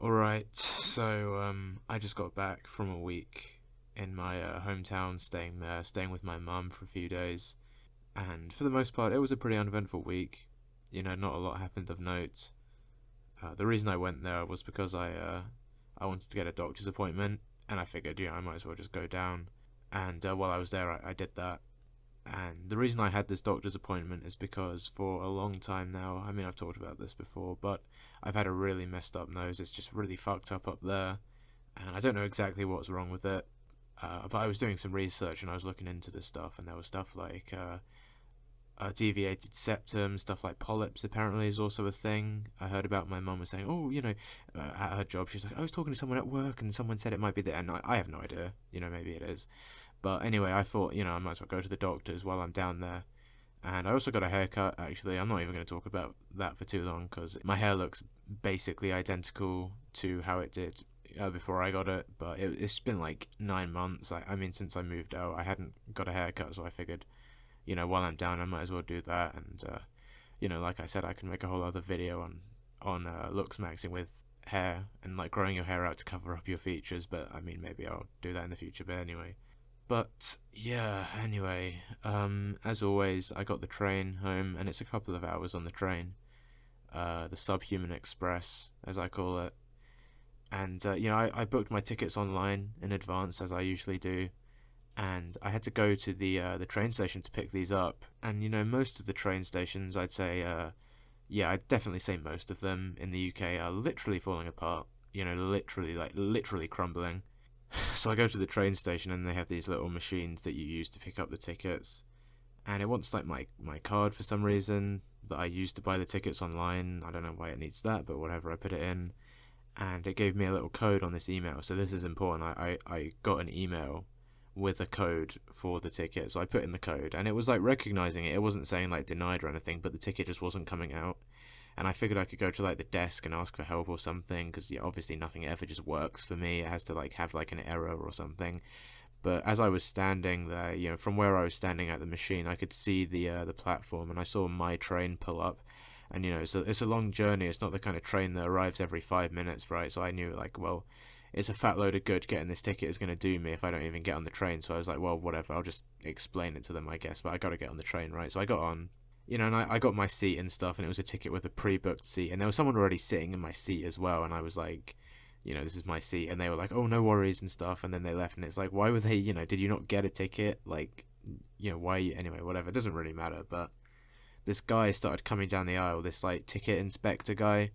Alright, so I just got back from a week in my hometown, staying with my mum for a few days, and for the most part, it was a pretty uneventful week. Not a lot happened of note. The reason I went there was because I wanted to get a doctor's appointment, and I figured, I might as well just go down. And while I was there, I did that. And the reason I had this doctor's appointment is because for a long time now, I mean, I've talked about this before, but I've had a really messed up nose. It's just really fucked up there, and I don't know exactly what's wrong with it. But I was doing some research and I was looking into this stuff, and there was stuff like deviated septum, stuff like polyps apparently is also a thing. I heard about. My mum was saying, oh, at her job, she's like, I was talking to someone at work and someone said it might be there, and I have no idea, maybe it is. But anyway, I thought, I might as well go to the doctors while I'm down there. And I also got a haircut, actually. I'm not even going to talk about that for too long, because my hair looks basically identical to how it did before I got it. But it's been like 9 months. I mean, since I moved out, I hadn't got a haircut, so I figured, while I'm down, I might as well do that. And, like I said, I can make a whole other video on looks maxing with hair and, like, growing your hair out to cover up your features. But, I mean, maybe I'll do that in the future. But anyway. But yeah, anyway, as always, I got the train home, and it's a couple of hours on the train, the Subhuman Express, as I call it. And I booked my tickets online in advance, as I usually do, and I had to go to the train station to pick these up. And most of the train stations, I'd say, I'd definitely say most of them in the UK are literally falling apart. Literally crumbling. So I go to the train station, and they have these little machines that you use to pick up the tickets, and it wants like my card for some reason that I used to buy the tickets online. I don't know why it needs that, but whatever, I put it in, and it gave me a little code on this email. So this is important. I got an email with a code for the ticket, so I put in the code, and it was like recognizing it. It wasn't saying like denied or anything, but the ticket just wasn't coming out. And I figured I could go to like the desk and ask for help or something, because obviously nothing ever just works for me. It has to like have like an error or something. But as I was standing there, from where I was standing at the machine, I could see the platform, and I saw my train pull up. And so it's a long journey. It's not the kind of train that arrives every 5 minutes, right? So I knew like, well, it's a fat load of good getting this ticket is going to do me if I don't even get on the train. So I was like, well, whatever, I'll just explain it to them, I guess. But I got to get on the train, right? So I got on. And I got my seat and stuff, and it was a ticket with a pre-booked seat, and there was someone already sitting in my seat as well, and I was like, this is my seat, and they were like, oh, no worries and stuff, and then they left, and it's like, why were they, did you not get a ticket? Like, why, anyway, whatever, it doesn't really matter. But this guy started coming down the aisle, this, like, ticket inspector guy,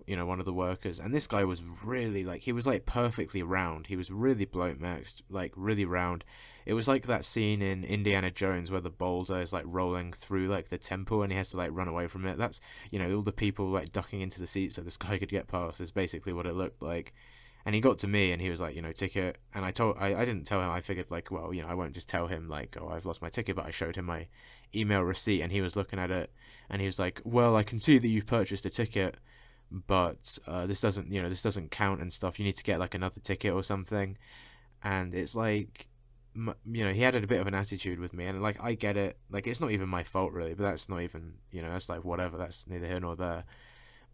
one of the workers, and this guy was really, like, he was, like, perfectly round. He was really bloat maxed, like, really round. It was like that scene in Indiana Jones where the boulder is, like, rolling through, like, the temple, and he has to, like, run away from it. That's, all the people, like, ducking into the seats so this guy could get past is basically what it looked like. And he got to me, and he was like, ticket, and I didn't tell him. I figured, like, well, I won't just tell him, like, oh, I've lost my ticket, but I showed him my email receipt, and he was looking at it, and he was like, well, I can see that you've purchased a ticket, but this doesn't count and stuff. You need to get like another ticket or something. And it's like, he had a bit of an attitude with me, and like, I get it, like, it's not even my fault really, but that's not even, that's like whatever, that's neither here nor there.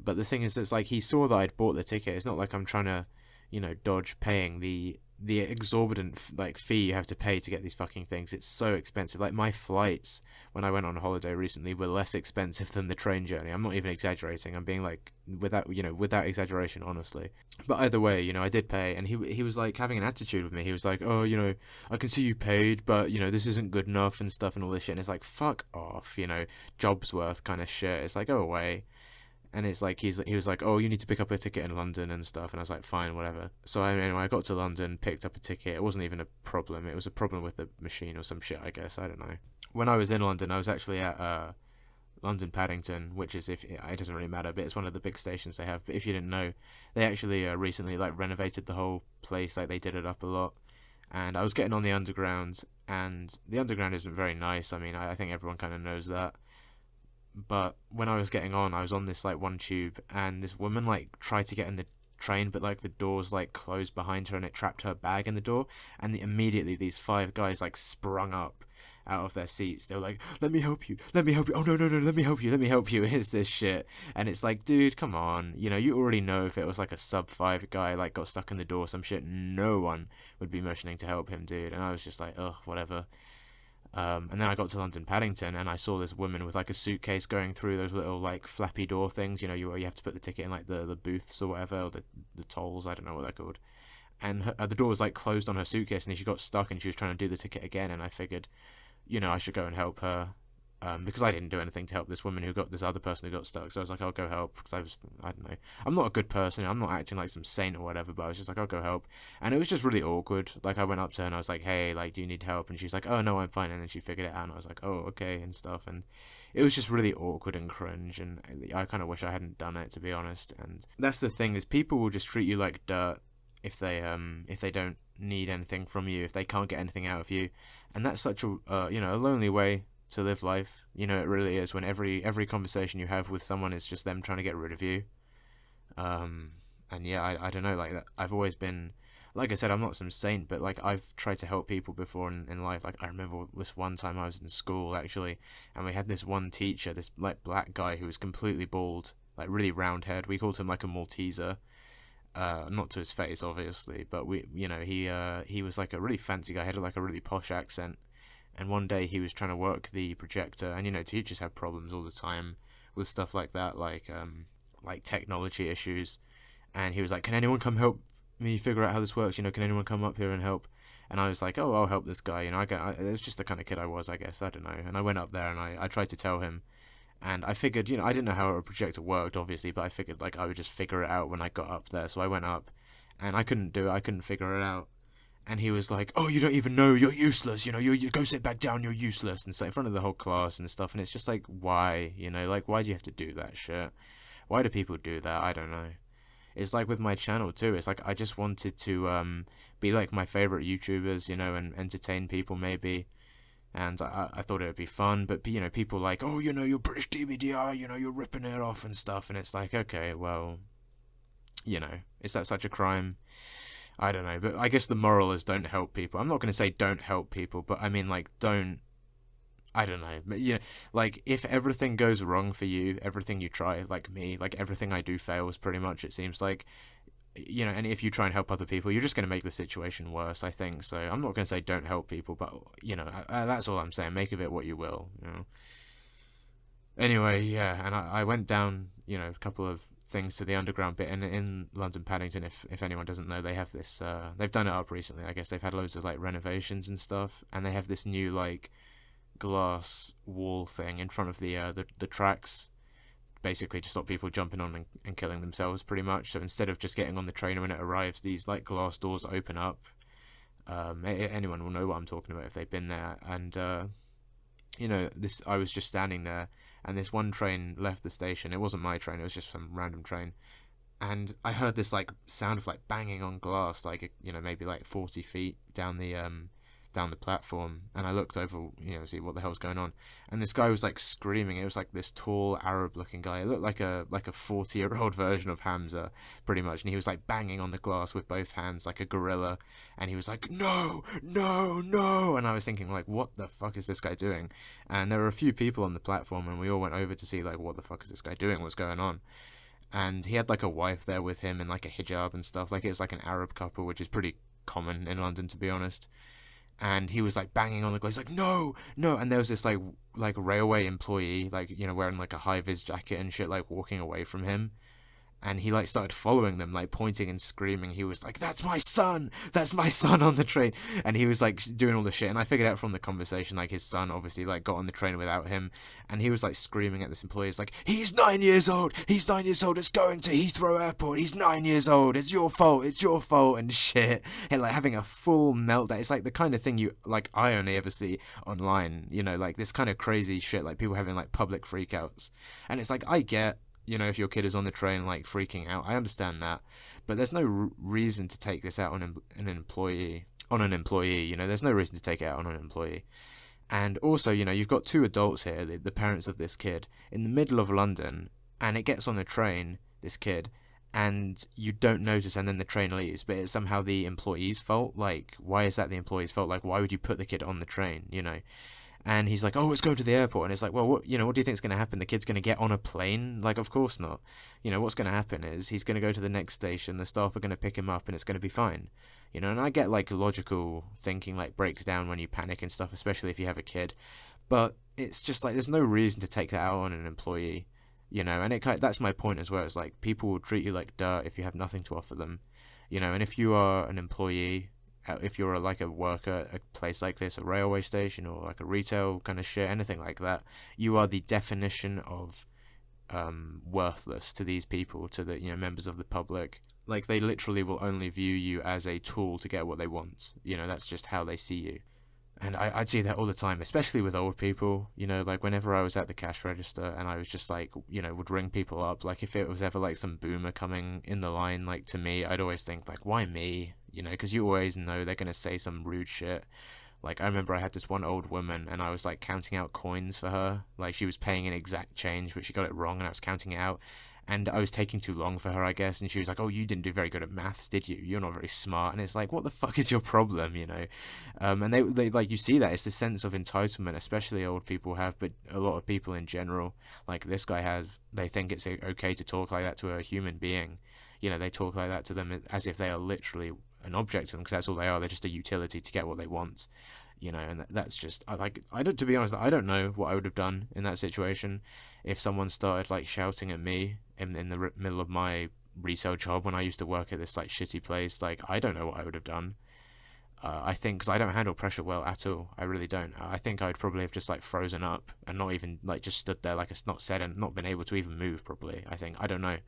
But the thing is, it's like, he saw that I'd bought the ticket. It's not like I'm trying to dodge paying the exorbitant like fee you have to pay to get these fucking things. It's so expensive. Like, my flights when I went on holiday recently were less expensive than the train journey. I'm not even exaggerating. I'm being like, without exaggeration, honestly. But either way, I did pay, and he was like having an attitude with me. He was like, oh, I can see you paid, but this isn't good enough and stuff and all this shit. And it's like, fuck off, job's worth kind of shit. It's like, go away. And it's like, he was like, oh, you need to pick up a ticket in London and stuff. And I was like, fine, whatever. So anyway, I got to London, picked up a ticket. It wasn't even a problem. It was a problem with the machine or some shit, I guess. I don't know. When I was in London, I was actually at London Paddington, which is, it doesn't really matter, but it's one of the big stations they have. But if you didn't know, they actually recently like renovated the whole place. Like, they did it up a lot. And I was getting on the underground, and the underground isn't very nice. I mean, I think everyone kind of knows that. But when I was getting on, I was on this like one tube, and this woman like tried to get in the train, but like the doors like closed behind her, and it trapped her bag in the door. And immediately these 5 guys like sprung up, out of their seats. They were like, let me help you, let me help you, oh no, let me help you, let me help you. It's this shit. And it's like, dude, come on, you know, you already know if it was like a sub 5 guy like got stuck in the door, some shit, no one would be motioning to help him, dude. And I was just like, ugh, whatever. And then I got to London Paddington, and I saw this woman with like a suitcase going through those little like flappy door things, you know, you have to put the ticket in like the booths or whatever, or the tolls, I don't know what they're called. And the door was like closed on her suitcase, and she got stuck, and she was trying to do the ticket again. And I figured, you know, I should go and help her, because I didn't do anything to help this woman this other person who got stuck. So I was like, I'll go help, because I don't know, I'm not a good person, I'm not acting like some saint or whatever, but I was just like, I'll go help. And it was just really awkward. Like, I went up to her and I was like, hey, like, do you need help? And she was like, oh no, I'm fine. And then she figured it out, and I was like, oh, okay, and stuff. And it was just really awkward and cringe, and I kind of wish I hadn't done it, to be honest. And that's the thing, is people will just treat you like dirt if they don't need anything from you, if they can't get anything out of you. And that's such a you know, a lonely way to live life. You know, it really is, when every conversation you have with someone is just them trying to get rid of you. And yeah, I don't know, like, that I've always been, like I said, I'm not some saint, but like, I've tried to help people before in life. Like, I remember this one time I was in school, actually, and we had this one teacher, this like black guy who was completely bald, like really round head. We called him like a Malteser. Not to his face, obviously, but you know, he was like a really fancy guy, had like a really posh accent. And one day he was trying to work the projector, and you know, teachers have problems all the time with stuff like that, like technology issues. And he was like, can anyone come help me figure out how this works? You know, can anyone come up here and help? And I was like, oh, I'll help this guy. You know, it was just the kind of kid I was, I guess. I don't know. And I went up there and I tried to tell him. And I figured, you know, I didn't know how a projector worked, obviously, but I figured, like, I would just figure it out when I got up there. So I went up, and I couldn't do it. I couldn't figure it out. And he was like, oh, you don't even know, you're useless, you know, you go sit back down, you're useless, and so in front of the whole class and stuff. And it's just like, why, you know, like, why do you have to do that shit? Why do people do that? I don't know. It's like with my channel too. It's like, I just wanted to be like my favorite YouTubers, you know, and entertain people maybe. And I thought it would be fun, but, you know, people like, oh, you know, you're British DBDR, you know, you're ripping it off and stuff. And it's like, okay, well, you know, is that such a crime? I don't know, but I guess the moral is don't help people. I'm not going to say don't help people, but I mean, like, I don't know, but, you know, like, if everything goes wrong for you, everything you try, like me, like, everything I do fails pretty much, it seems like, you know, and if you try and help other people, you're just going to make the situation worse, I think. So I'm not going to say don't help people, but, you know, that's all I'm saying. Make of it what you will, you know. Anyway, yeah, and I went down, you know, a couple of things to the underground bit, and in London Paddington, if anyone doesn't know, they have this, they've done it up recently, I guess. They've had loads of, like, renovations and stuff, and they have this new, like, glass wall thing in front of the tracks, basically to stop people jumping on and killing themselves, pretty much. So instead of just getting on the train when it arrives, these like glass doors open up. Anyone will know what I'm talking about if they've been there. And you know, I was just standing there, and this one train left the station. It wasn't my train, it was just some random train, and I heard this like sound of like banging on glass, like, you know, maybe like 40 feet down the platform. And I looked over, you know, see what the hell's going on, and this guy was like screaming. It was like this tall Arab looking guy. It looked like a 40-year-old version of Hamza, pretty much. And he was like banging on the glass with both hands like a gorilla, and he was like, no, no, no. And I was thinking, like, what the fuck is this guy doing? And there were a few people on the platform, and we all went over to see, like, what the fuck is this guy doing, what's going on. And he had like a wife there with him in like a hijab and stuff. Like, it was like an Arab couple, which is pretty common in London, to be honest. And he was like banging on the glass, like, no, no. And there was this like railway employee, like, you know, wearing like a high-vis jacket and shit, like walking away from him. And he like started following them, like pointing and screaming. He was like, that's my son on the train. And he was like doing all the shit. And I figured out from the conversation, like, his son obviously like got on the train without him. And he was like screaming at this employee. It's like, he's 9 years old, it's going to Heathrow Airport, he's 9 years old, it's your fault, and shit. And like having a full meltdown. It's like the kind of thing I only ever see online, you know, like this kind of crazy shit, like people having like public freakouts. And it's like, I get, you know, if your kid is on the train like freaking out, I understand that, but there's no reason to take this out on an employee. You know, there's no reason to take it out on an employee. And also, you know, you've got two adults here, the parents of this kid, in the middle of London, and it gets on the train, this kid, and you don't notice, and then the train leaves, but it's somehow the employee's fault. Like, why is that the employee's fault? Like, why would you put the kid on the train, you know? And he's like, oh, let's go to the airport. And it's like, well, what do you think is going to happen? The kid's going to get on a plane? Like, of course not. What's going to happen is he's going to go to the next station, the staff are going to pick him up, and it's going to be fine. And I get, like, logical thinking, like, breaks down when you panic and stuff, especially if you have a kid. But it's just, like, there's no reason to take that out on an employee, and that's my point as well. It's like, people will treat you like dirt if you have nothing to offer them, and if you are an employee, if you're like a worker at a place like this, a railway station or like a retail kind of shit, anything like that, you are the definition of worthless to these people, to the members of the public. Like, they literally will only view you as a tool to get what they want. That's just how they see you. And I'd see that all the time, especially with old people, like whenever I was at the cash register and I was just like, would ring people up, like if it was ever like some boomer coming in the line, like to me, I'd always think like, why me? Because you always know they're going to say some rude shit. Like, I remember I had this one old woman and I was like counting out coins for her. Like, she was paying in exact change, but she got it wrong and I was counting it out. And I was taking too long for her, I guess, and she was like, oh, you didn't do very good at maths, did you? You're not very smart. And it's like, what the fuck is your problem, And they like, you see that, it's the sense of entitlement, especially old people have, but a lot of people in general, like this guy has, they think it's okay to talk like that to a human being. They talk like that to them as if they are literally an object to them, because that's all they are. They're just a utility to get what they want. And that's just, to be honest, I don't know what I would have done in that situation if someone started, like, shouting at me in the middle of my resale job when I used to work at this, like, shitty place. Like, I don't know what I would have done. I think, because I don't handle pressure well at all. I really don't. I think I'd probably have just, like, frozen up and not even, like, just stood there like it's not said and not been able to even move, probably. I don't know.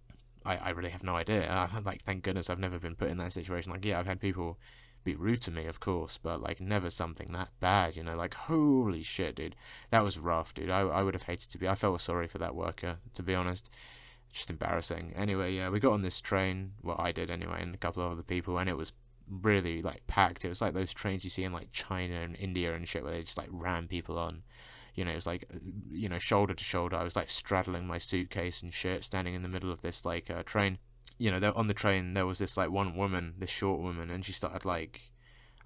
I really have no idea. Like, thank goodness I've never been put in that situation. Like, yeah, I've had people be rude to me, of course, but like never something that bad, like, holy shit, dude, that was rough, dude. I would have hated to be, I felt sorry for that worker, to be honest. Just embarrassing. Anyway, yeah, we got on this train, well, I did anyway, and a couple of other people, and it was really, like, packed. It was like those trains you see in, like, China and India and shit, where they just, like, ram people on. It was like, shoulder to shoulder. I was, like, straddling my suitcase and shit, standing in the middle of this, like, train. On the train, there was this, like, one woman, this short woman, and she started, like,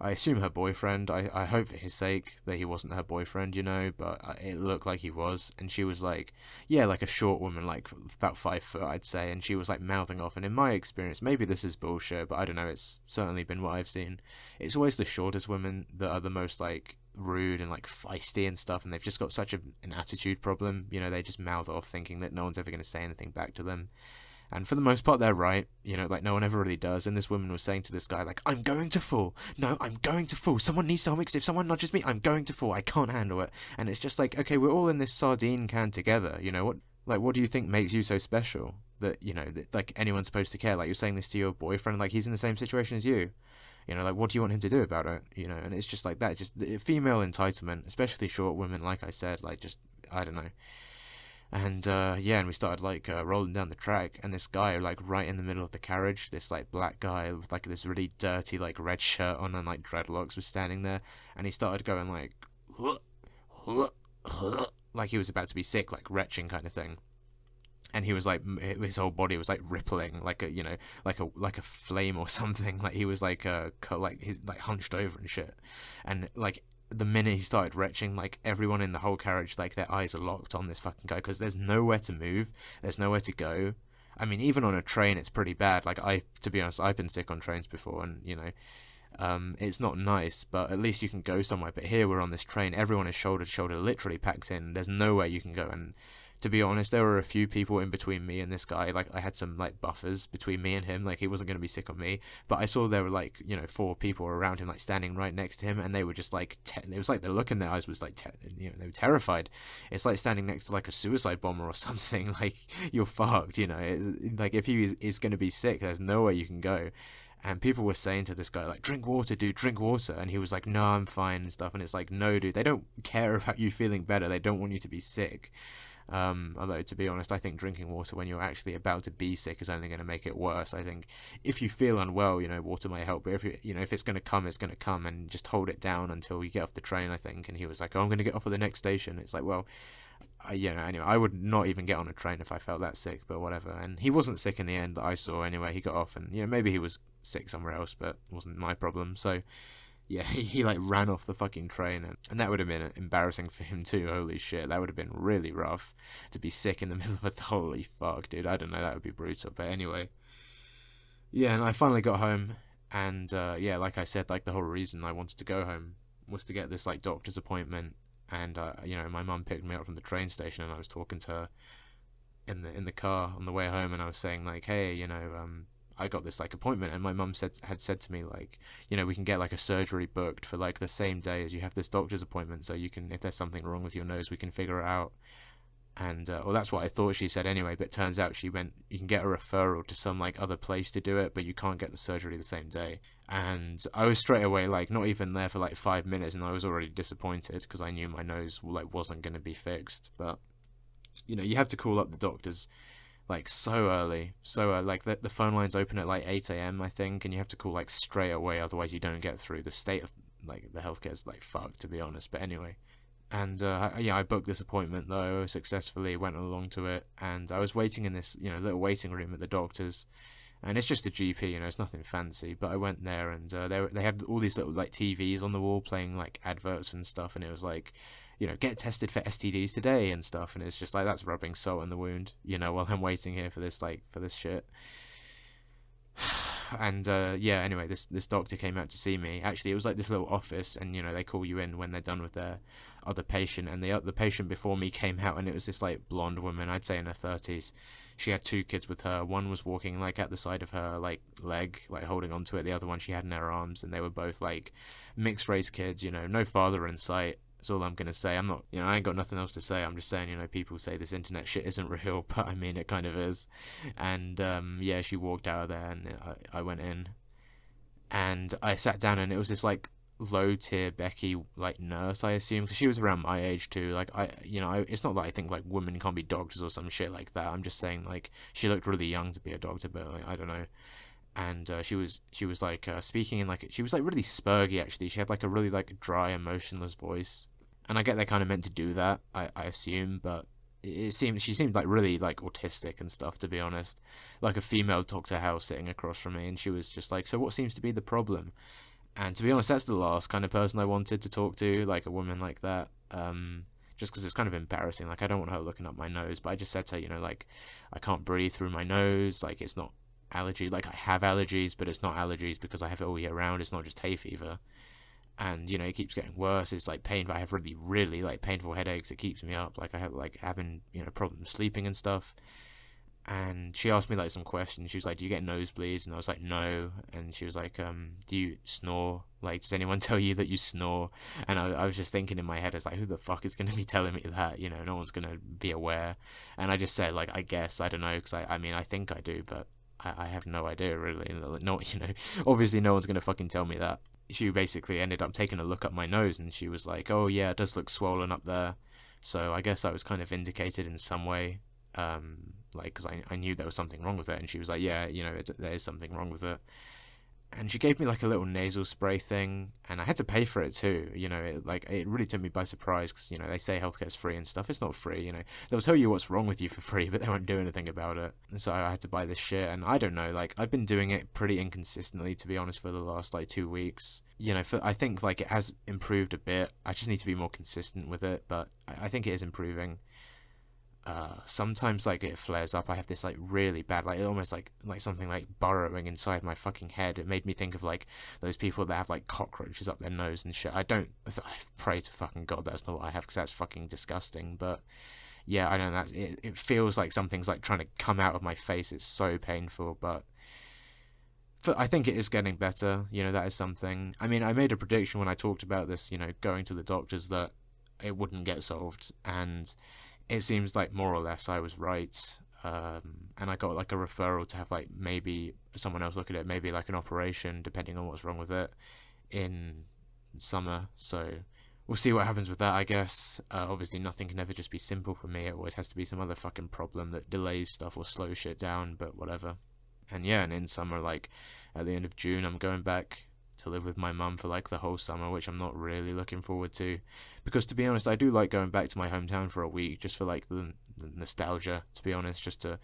I assume her boyfriend, I hope for his sake that he wasn't her boyfriend, but it looked like he was, and she was, like, yeah, like a short woman, like, about 5 foot, I'd say, and she was, like, mouthing off, and in my experience, maybe this is bullshit, but I don't know, it's certainly been what I've seen, it's always the shortest women that are the most, like, rude and, like, feisty and stuff, and they've just got such an attitude problem, they just mouth off thinking that no one's ever going to say anything back to them. And for the most part, they're right. Like, no one ever really does. And this woman was saying to this guy, like, I'm going to fall. No, I'm going to fall. Someone needs to help me, because if someone nudges me, I'm going to fall. I can't handle it. And it's just like, okay, we're all in this sardine can together. What do you think makes you so special? That, that, like, anyone's supposed to care? Like, you're saying this to your boyfriend, like, he's in the same situation as you. Like, what do you want him to do about it? And it's just like that. Just female entitlement, especially short women, like I said, like, just, I don't know. And yeah, and we started, like, rolling down the track, and this guy, like, right in the middle of the carriage, this, like, black guy with, like, this really dirty, like, red shirt on and, like, dreadlocks was standing there, and he started going, like, like he was about to be sick, like, retching kind of thing. And he was, like, his whole body was, like, rippling, like a, like a flame or something. Like, he was, like, he's, like, hunched over and shit. And, like, the minute he started retching, like, everyone in the whole carriage, like, their eyes are locked on this fucking guy, because there's nowhere to move, there's nowhere to go. I mean, even on a train, it's pretty bad. Like, to be honest, I've been sick on trains before, and, it's not nice, but at least you can go somewhere. But here we're on this train, everyone is shoulder to shoulder, literally packed in, there's nowhere you can go, and to be honest, there were a few people in between me and this guy. Like, I had some, like, buffers between me and him. Like, he wasn't going to be sick on me. But I saw there were, like, 4 people around him, like, standing right next to him. And they were just, like, it was like the look in their eyes was, like, they were terrified. It's like standing next to, like, a suicide bomber or something. Like, you're fucked, like, if he is going to be sick, there's nowhere you can go. And people were saying to this guy, like, drink water, dude, drink water. And he was like, no, I'm fine and stuff. And it's like, no, dude, they don't care about you feeling better. They don't want you to be sick. Although, to be honest, I think drinking water when you're actually about to be sick is only going to make it worse. I think if you feel unwell, water may help, but if if it's going to come, it's going to come, and just hold it down until you get off the train, I think. And he was like, oh, I'm going to get off at the next station. It's like, well, anyway, I would not even get on a train if I felt that sick, but whatever. And he wasn't sick in the end that I saw anyway. He got off, and maybe he was sick somewhere else, but it wasn't my problem. So yeah, he like ran off the fucking train, and that would have been embarrassing for him too. Holy shit, that would have been really rough to be sick in the middle of a, holy fuck, dude. I don't know, that would be brutal. But anyway, yeah, and I finally got home, and yeah, like I said, like the whole reason I wanted to go home was to get this like doctor's appointment, and you know, my mum picked me up from the train station, and I was talking to her in the car on the way home, and I was saying like, hey, you know, I got this like appointment, and my mum had said to me like, you know, we can get like a surgery booked for like the same day as you have this doctor's appointment, so you can, if there's something wrong with your nose, we can figure it out. And well, that's what I thought she said anyway, but it turns out she meant you can get a referral to some like other place to do it, but you can't get the surgery the same day. And I was straight away like not even there for like 5 minutes, and I was already disappointed because I knew my nose like wasn't going to be fixed. But you know, you have to call up the doctors like so early, like the phone lines open at like 8 a.m. I think, and you have to call like straight away, otherwise you don't get through. The state of like the healthcare is like fucked, to be honest. But anyway, and yeah, I booked this appointment though successfully, went along to it, and I was waiting in this, you know, little waiting room at the doctor's, and it's just a GP, you know, it's nothing fancy. But I went there, and they had all these little like TVs on the wall playing like adverts and stuff, and it was like, you know, get tested for STDs today and stuff, and it's just like that's rubbing salt in the wound, you know, while I'm waiting here for this shit. And yeah, anyway, this doctor came out to see me. Actually, it was like this little office, and you know, they call you in when they're done with their other patient, and the patient before me came out, and it was this like blonde woman, I'd say in her 30s. She had two kids with her. One was walking like at the side of her like leg, like holding onto it. The other one she had in her arms, and they were both like mixed race kids, you know, no father in sight. That's all I'm gonna say. I'm not, you know, I ain't got nothing else to say. I'm just saying, you know, people say this internet shit isn't real, but I mean, it kind of is. And yeah, she walked out of there, and I went in, and I sat down, and it was this like low tier Becky like nurse, I assume, because she was around my age too. Like you know, it's not that I think like women can't be doctors or some shit like that. I'm just saying like she looked really young to be a doctor, but like, I don't know. And she was like speaking in like, she was like really spurgy actually. She had like a really like dry, emotionless voice, and I get they're kind of meant to do that, I assume, but it seemed she seemed like really like autistic and stuff, to be honest. Like a female Dr. House sitting across from me, and she was just like, so what seems to be the problem? And to be honest, that's the last kind of person I wanted to talk to, like a woman like that. Just because it's kind of embarrassing. Like I don't want her looking up my nose, but I just said to her, you know, like I can't breathe through my nose. Like it's not allergy, like I have allergies, but it's not allergies because I have it all year round. It's not just hay fever, and you know, it keeps getting worse. It's like pain. I have really like painful headaches. It keeps me up. Like I have like having, you know, problems sleeping and stuff. And she asked me like some questions. She was like, do you get nosebleeds? And I was like, no. And she was like, do you snore? Like, does anyone tell you that you snore? And I was just thinking in my head, it's like, who the fuck is going to be telling me that? You know, no one's going to be aware. And I just said like, I guess, I don't know, because I mean, I think I do, but I have no idea really. No, you know, obviously no one's going to fucking tell me that. She basically ended up taking a look at my nose, and she was like, oh yeah, it does look swollen up there. So I guess I was kind of vindicated in some way. Like, because I knew there was something wrong with it, and she was like, yeah, you know, there is something wrong with it. And she gave me like a little nasal spray thing, and I had to pay for it too. You know, it really took me by surprise, because you know, they say healthcare's free and stuff. It's not free. You know, they'll tell you what's wrong with you for free, but they won't do anything about it. And so I had to buy this shit, and I don't know, like I've been doing it pretty inconsistently, to be honest, for the last like 2 weeks. You know, I think like it has improved a bit. I just need to be more consistent with it, but I think it is improving. Sometimes like it flares up. I have this like really bad, like almost like something like burrowing inside my fucking head. It made me think of like those people that have like cockroaches up their nose and shit. I pray to fucking God that's not what I have, because that's fucking disgusting. But yeah, I don't know, it feels like something's like trying to come out of my face. It's so painful, but I think it is getting better. You know, that is something. I mean, I made a prediction when I talked about this, you know, going to the doctors, that it wouldn't get solved, and it seems like more or less I was right. And I got like a referral to have like maybe someone else look at it, maybe like an operation, depending on what's wrong with it, in summer. So we'll see what happens with that, I guess. Obviously nothing can ever just be simple for me. It always has to be some other fucking problem that delays stuff or slows shit down, but whatever. And yeah, and in summer, like at the end of June, I'm going back to live with my mum for like the whole summer, which I'm not really looking forward to, because to be honest, I do like going back to my hometown for a week, just for like the nostalgia, to be honest, just to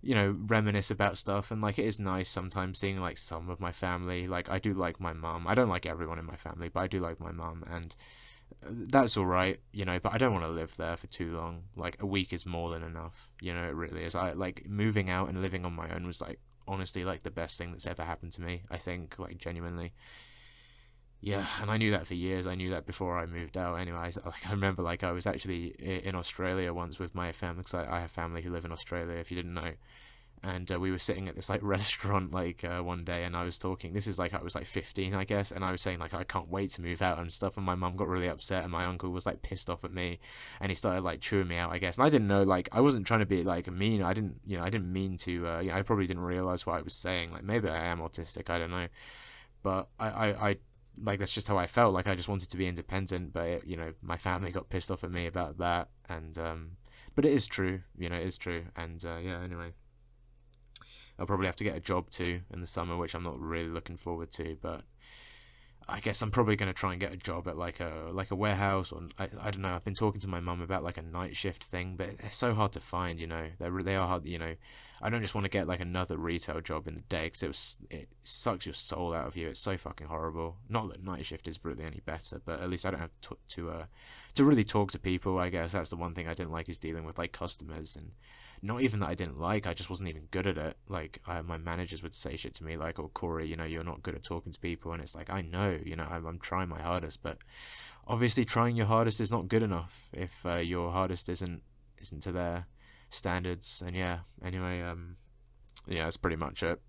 you know, reminisce about stuff. And like, it is nice sometimes seeing like some of my family. Like, I do like my mum. I don't like everyone in my family, but I do like my mum, and that's all right, you know. But I don't want to live there for too long. Like, a week is more than enough, you know. It really is. I like moving out and living on my own was like honestly like the best thing that's ever happened to me. I think, like, genuinely. Yeah, and I knew that for years. I knew that before I moved out. Anyway, I remember like I was actually in Australia once with my family, because I have family who live in Australia, if you didn't know. And we were sitting at this like restaurant like one day, and I was talking. This is like I was like 15, I guess, and I was saying like I can't wait to move out and stuff. And my mum got really upset, and my uncle was like pissed off at me, and he started like chewing me out, I guess. And I didn't know, like, I wasn't trying to be like mean. I didn't, you know, I didn't mean to. You know, I probably didn't realize what I was saying. Like, maybe I am autistic. I don't know, but I like, that's just how I felt. Like, I just wanted to be independent, but you know, my family got pissed off at me about that. And but it is true, you know, it is true. And yeah, anyway, I'll probably have to get a job too in the summer, which I'm not really looking forward to. But I guess I'm probably going to try and get a job at like a warehouse, or I don't know. I've been talking to my mum about like a night shift thing, but they're so hard to find. You know, they are hard. You know, I don't just want to get like another retail job in the day, because it sucks your soul out of you. It's so fucking horrible. Not that night shift is really any better, but at least I don't have to really talk to people. I guess that's the one thing I didn't like, is dealing with like customers. And not even that I didn't like, I just wasn't even good at it. Like, my managers would say shit to me like, "Oh, Corey, you know, you're not good at talking to people." And it's like, I know, you know, I'm trying my hardest, but obviously trying your hardest is not good enough if your hardest isn't to their standards. And yeah, anyway, yeah, that's pretty much it.